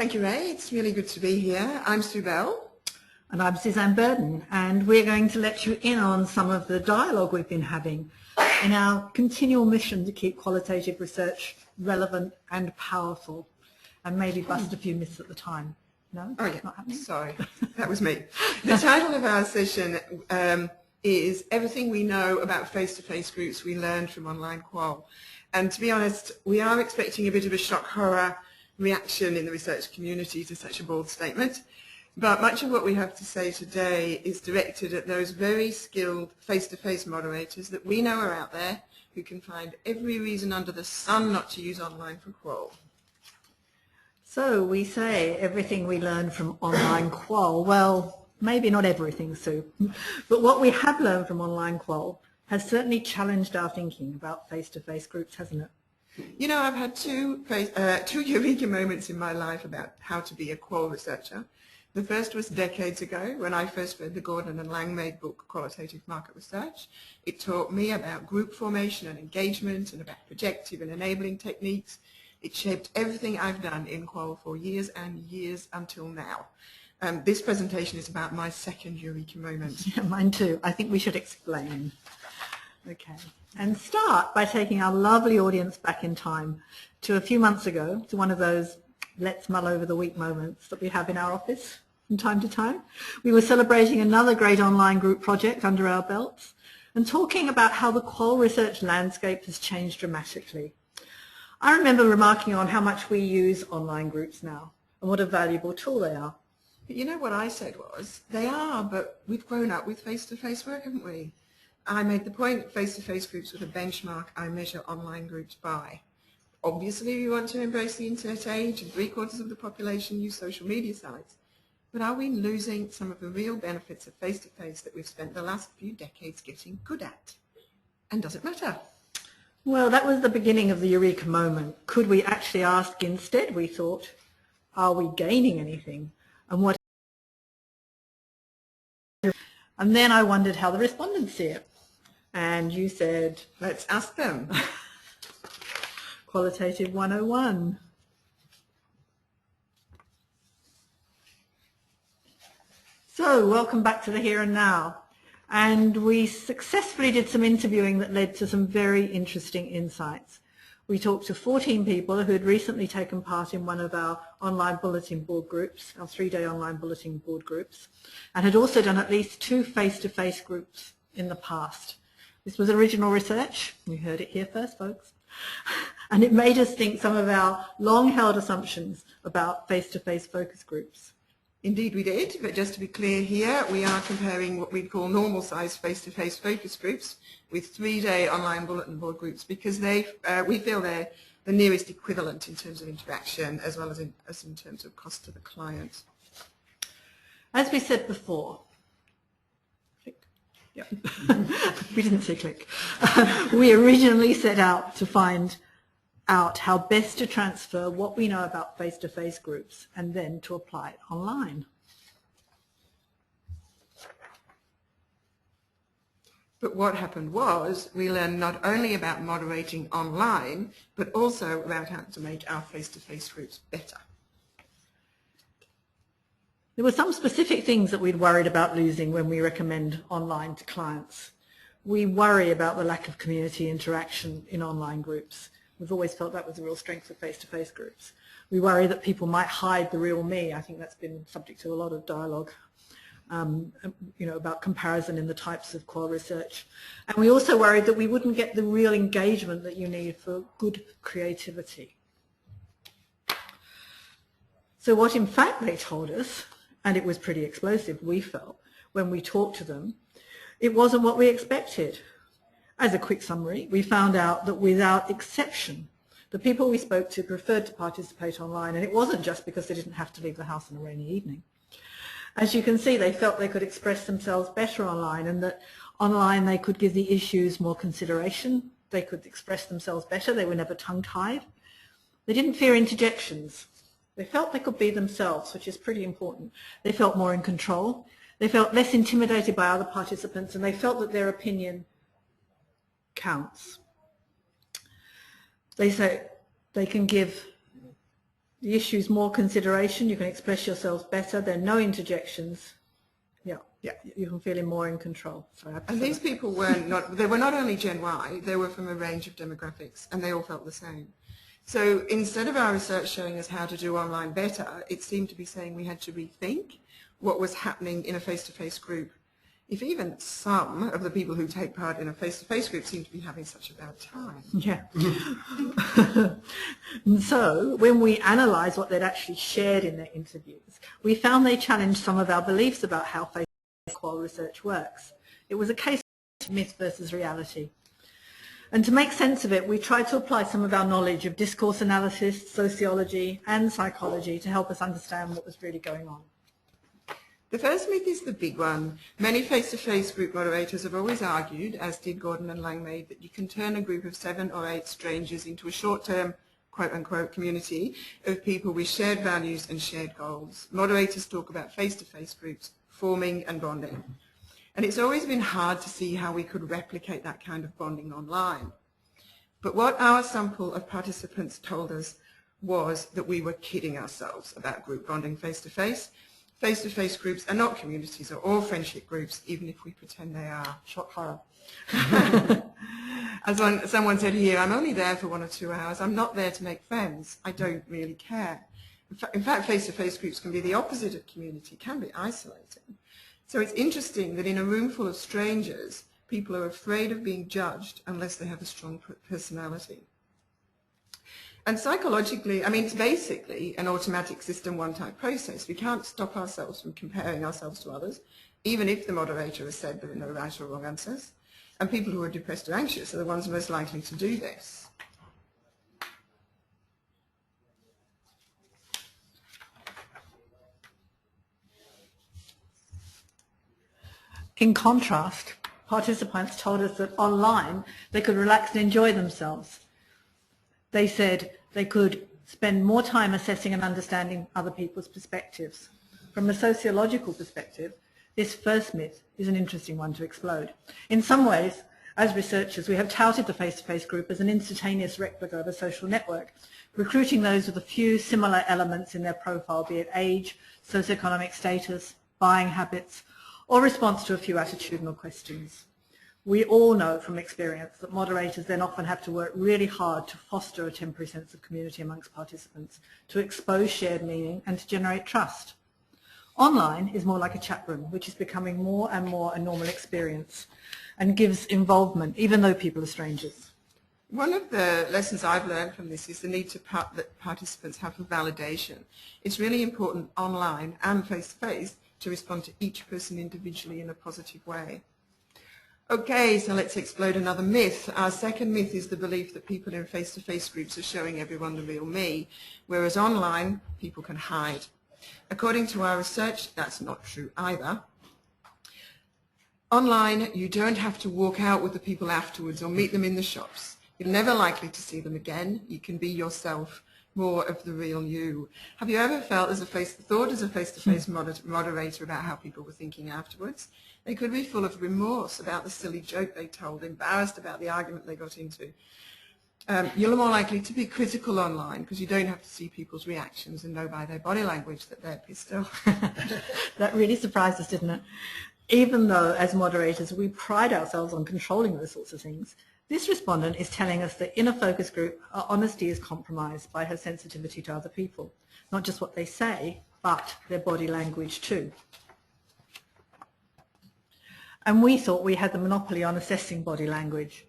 Thank you, Ray. It's really good to be here. I'm Sue Bell. And I'm Suzanne Burdon, and we're going to let you in on some of the dialogue we've been having in our continual mission to keep qualitative research relevant and powerful, and maybe bust a few myths at the time. No? Oh, yeah. Not happening? Sorry, that was me. The title of our session is Everything We Know About Face-to-Face Groups We Learned from Online Qual. And to be honest, we are expecting a bit of a shock horror reaction in the research community to such a bold statement. But much of what we have to say today is directed at those very skilled face-to-face moderators that we know are out there who can find every reason under the sun not to use online for qual. So we say everything we learned from online qual. Well, maybe not everything, Sue, but what we have learned from online qual has certainly challenged our thinking about face-to-face groups, hasn't it? You know, I've had two eureka moments in my life about how to be a qual researcher. The first was decades ago when I first read the Gordon and Langmaid book, Qualitative Market Research. It taught me about group formation and engagement and about projective and enabling techniques. It shaped everything I've done in qual for years and years until now. This presentation is about my second eureka moment. Yeah, mine too. I think we should explain. Okay, and start by taking our lovely audience back in time to a few months ago, to one of those let's mull over the week moments that we have in our office from time to time. We were celebrating another great online group project under our belts and talking about how the qual research landscape has changed dramatically. I remember remarking on how much we use online groups now and what a valuable tool they are. But you know what I said was, they are, but we've grown up with face-to-face work, haven't we? I made the point that face-to-face groups were the benchmark I measure online groups by. Obviously, we want to embrace the internet age and 3/4 of the population use social media sites. But are we losing some of the real benefits of face-to-face that we've spent the last few decades getting good at? And does it matter? Well, that was the beginning of the eureka moment. Could we actually ask instead, we thought, are we gaining anything? And what? And then I wondered how the respondents see it. And you said, let's ask them. Qualitative 101. So, welcome back to the here and now. And we successfully did some interviewing that led to some very interesting insights. We talked to 14 people who had recently taken part in one of our online bulletin board groups, our 3-day online bulletin board groups, and had also done at least 2 face-to-face groups in the past. This was original research. You heard it here first, folks. And it made us think some of our long-held assumptions about face-to-face focus groups. Indeed we did, but just to be clear here, we are comparing what we call normal-sized face-to-face focus groups with 3-day online bulletin board groups because we feel they're the nearest equivalent in terms of interaction as well as in terms of cost to the client. As we said before, yeah. We didn't say click. We originally set out to find out how best to transfer what we know about face-to-face groups and then to apply it online. But what happened was we learned not only about moderating online, but also about how to make our face-to-face groups better. There were some specific things that we'd worried about losing when we recommend online to clients. We worry about the lack of community interaction in online groups. We've always felt that was a real strength of face-to-face groups. We worry that people might hide the real me. I think that's been subject to a lot of dialogue, about comparison in the types of qual research. And we also worried that we wouldn't get the real engagement that you need for good creativity. So what in fact they told us, and it was pretty explosive, we felt, when we talked to them, it wasn't what we expected. As a quick summary, we found out that without exception, the people we spoke to preferred to participate online, and it wasn't just because they didn't have to leave the house on a rainy evening. As you can see, they felt they could express themselves better online, and that online they could give the issues more consideration, they could express themselves better, they were never tongue-tied. They didn't fear interjections. They felt they could be themselves, which is pretty important. They felt more in control. They felt less intimidated by other participants, and they felt that their opinion counts. They say they can give The issue's more consideration. You can express yourselves better. There are no interjections. Yeah. Yeah. You can feel more in control. Sorry, And these people they were not only Gen Y, they were from a range of demographics, and they all felt the same. So instead of our research showing us how to do online better, it seemed to be saying we had to rethink what was happening in a face-to-face group. If even some of the people who take part in a face-to-face group seem to be having such a bad time. Yeah. And so when we analysed what they'd actually shared in their interviews, we found they challenged some of our beliefs about how face-to-face qual research works. It was a case of myth versus reality. And to make sense of it, we tried to apply some of our knowledge of discourse analysis, sociology and psychology to help us understand what was really going on. The first myth is the big one. Many face-to-face group moderators have always argued, as did Gordon and Langmaid, that you can turn a group of 7 or 8 strangers into a short-term, quote-unquote, community of people with shared values and shared goals. Moderators talk about face-to-face groups forming and bonding. And it's always been hard to see how we could replicate that kind of bonding online. But what our sample of participants told us was that we were kidding ourselves about group bonding face-to-face. Face-to-face groups are not communities or friendship groups, even if we pretend they are. Shock horror. As someone said here, I'm only there for 1 or 2 hours. I'm not there to make friends. I don't really care. In fact, face-to-face groups can be the opposite of community, can be isolating. So it's interesting that in a room full of strangers, people are afraid of being judged unless they have a strong personality. And psychologically, I mean, it's basically an automatic system one-type process. We can't stop ourselves from comparing ourselves to others, even if the moderator has said there are no right or wrong answers. And people who are depressed or anxious are the ones most likely to do this. In contrast, participants told us that online they could relax and enjoy themselves. They said they could spend more time assessing and understanding other people's perspectives. From a sociological perspective, this first myth is an interesting one to explode. In some ways, as researchers, we have touted the face-to-face group as an instantaneous replica of a social network, recruiting those with a few similar elements in their profile, be it age, socioeconomic status, buying habits, or response to a few attitudinal questions. We all know from experience that moderators then often have to work really hard to foster a temporary sense of community amongst participants, to expose shared meaning and to generate trust. Online is more like a chat room, which is becoming more and more a normal experience and gives involvement, even though people are strangers. One of the lessons I've learned from this is the need that participants have for validation. It's really important online and face-to-face to respond to each person individually in a positive way. Okay, so let's explode another myth. Our second myth is the belief that people in face-to-face groups are showing everyone the real me, whereas online, people can hide. According to our research, that's not true either. Online, you don't have to walk out with the people afterwards or meet them in the shops. You're never likely to see them again. You can be yourself, more of the real you. Have you ever thought as a face-to-face moderator about how people were thinking afterwards? They could be full of remorse about the silly joke they told, embarrassed about the argument they got into. You're more likely to be critical online because you don't have to see people's reactions and know by their body language that they're pissed off. That really surprised us, didn't it? Even though, as moderators, we pride ourselves on controlling those sorts of things, this respondent is telling us that in a focus group, her honesty is compromised by her sensitivity to other people. Not just what they say, but their body language too. And we thought we had the monopoly on assessing body language.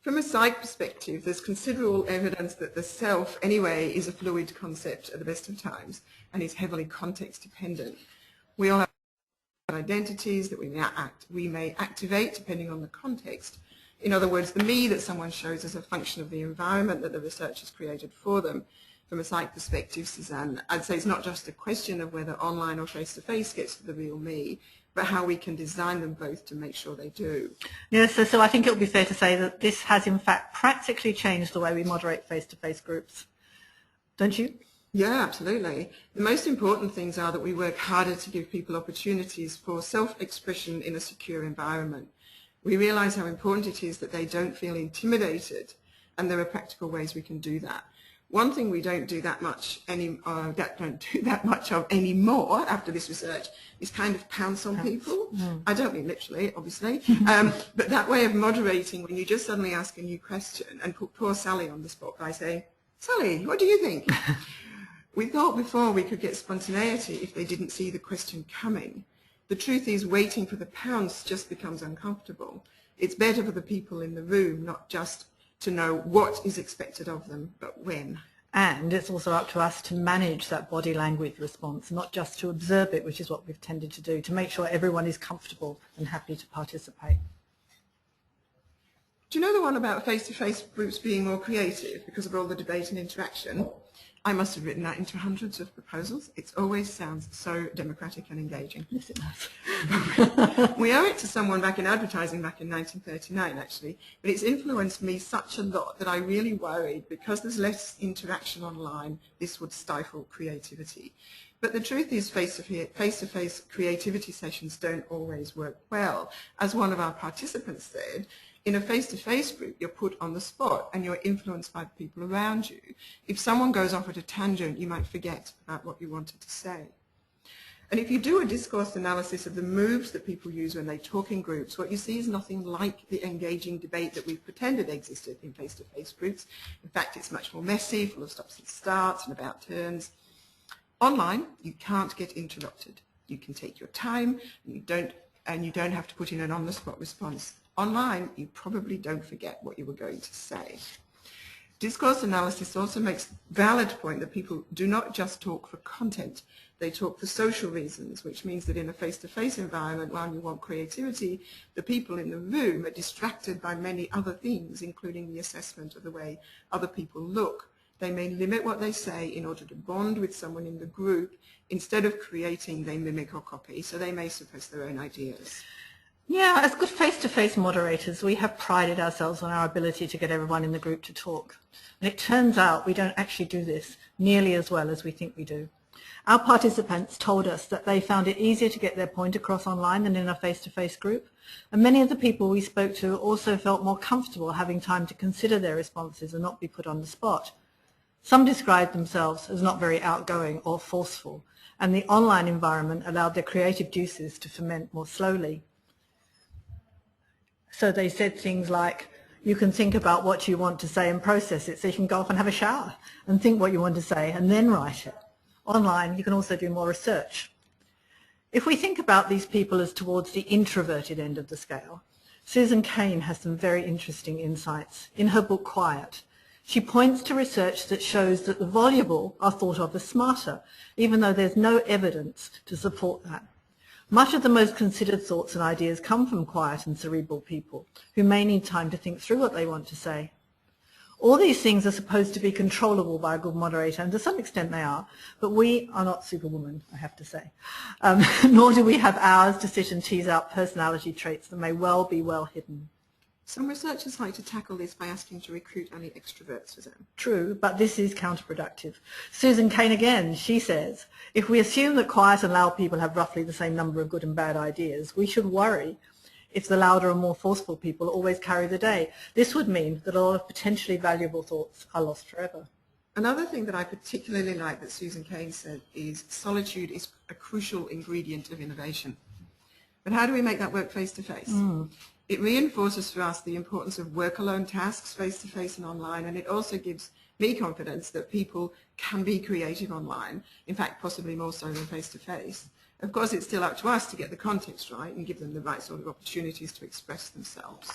From a psych perspective, there's considerable evidence that the self, anyway, is a fluid concept at the best of times and is heavily context dependent. We all have identities that we may activate depending on the context. In other words, the me that someone shows is a function of the environment that the researchers created for them. From a psych perspective, Suzanne, I'd say it's not just a question of whether online or face-to-face gets to the real me, but how we can design them both to make sure they do. Yes, so I think it would be fair to say that this has in fact practically changed the way we moderate face-to-face groups. Don't you? Yeah, absolutely. The most important things are that we work harder to give people opportunities for self-expression in a secure environment. We realise how important it is that they don't feel intimidated, and there are practical ways we can do that. One thing we don't do that much of anymore after this research is kind of pounce on people. I don't mean literally, obviously, but that way of moderating when you just suddenly ask a new question and put poor Sally on the spot by saying, Sally, what do you think? We thought before we could get spontaneity if they didn't see the question coming. The truth is waiting for the pounce just becomes uncomfortable. It's better for the people in the room not just to know what is expected of them, but when. And it's also up to us to manage that body language response, not just to observe it, which is what we've tended to do, to make sure everyone is comfortable and happy to participate. Do you know the one about face-to-face groups being more creative because of all the debate and interaction? I must have written that into hundreds of proposals. It always sounds so democratic and engaging. Yes, it does. We owe it to someone back in advertising back in 1939, actually, but it's influenced me such a lot that I really worried because there's less interaction online, this would stifle creativity. But the truth is face-to-face creativity sessions don't always work well. As one of our participants said, in a face-to-face group, you're put on the spot and you're influenced by the people around you. If someone goes off at a tangent, you might forget about what you wanted to say. And if you do a discourse analysis of the moves that people use when they talk in groups, what you see is nothing like the engaging debate that we've pretended existed in face-to-face groups. In fact, it's much more messy, full of stops and starts and about turns. Online, you can't get interrupted. You can take your time and you don't have to put in an on-the-spot response. Online, you probably don't forget what you were going to say. Discourse analysis also makes valid point that people do not just talk for content, they talk for social reasons, which means that in a face-to-face environment, while you want creativity, the people in the room are distracted by many other things, including the assessment of the way other people look. They may limit what they say in order to bond with someone in the group. Instead of creating, they mimic or copy, so they may suppress their own ideas. Yeah, as good face-to-face moderators, we have prided ourselves on our ability to get everyone in the group to talk. And it turns out we don't actually do this nearly as well as we think we do. Our participants told us that they found it easier to get their point across online than in a face-to-face group. And many of the people we spoke to also felt more comfortable having time to consider their responses and not be put on the spot. Some described themselves as not very outgoing or forceful, and the online environment allowed their creative juices to ferment more slowly. So they said things like, you can think about what you want to say and process it, so you can go off and have a shower and think what you want to say and then write it. Online, you can also do more research. If we think about these people as towards the introverted end of the scale, Suzanne Cain has some very interesting insights. In her book, Quiet, she points to research that shows that the voluble are thought of as smarter, even though there's no evidence to support that. Much of the most considered thoughts and ideas come from quiet and cerebral people who may need time to think through what they want to say. All these things are supposed to be controllable by a good moderator, and to some extent they are, but we are not superwoman, I have to say. Nor do we have hours to sit and tease out personality traits that may well be well hidden. Some researchers like to tackle this by asking to recruit only extroverts, Suzanne. True, but this is counterproductive. Suzanne Cain again, she says, if we assume that quiet and loud people have roughly the same number of good and bad ideas, we should worry if the louder and more forceful people always carry the day. This would mean that a lot of potentially valuable thoughts are lost forever. Another thing that I particularly like that Suzanne Cain said is solitude is a crucial ingredient of innovation. But how do we make that work face-to-face? It reinforces for us the importance of work-alone tasks face-to-face and online, and it also gives me confidence that people can be creative online, in fact possibly more so than face-to-face. Of course, it's still up to us to get the context right and give them the right sort of opportunities to express themselves.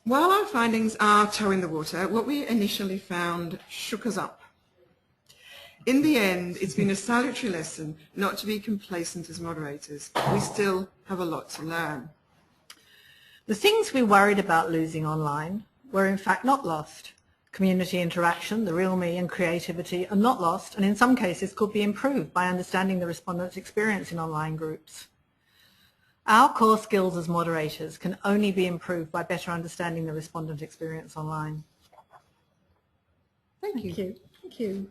While our findings are toe in the water, what we initially found shook us up. In the end, it's been a salutary lesson not to be complacent as moderators. We still have a lot to learn. The things we worried about losing online were in fact not lost. Community interaction, the real me, and creativity are not lost, and in some cases could be improved by understanding the respondents' experience in online groups. Our core skills as moderators can only be improved by better understanding the respondent experience online. Thank you. Thank you.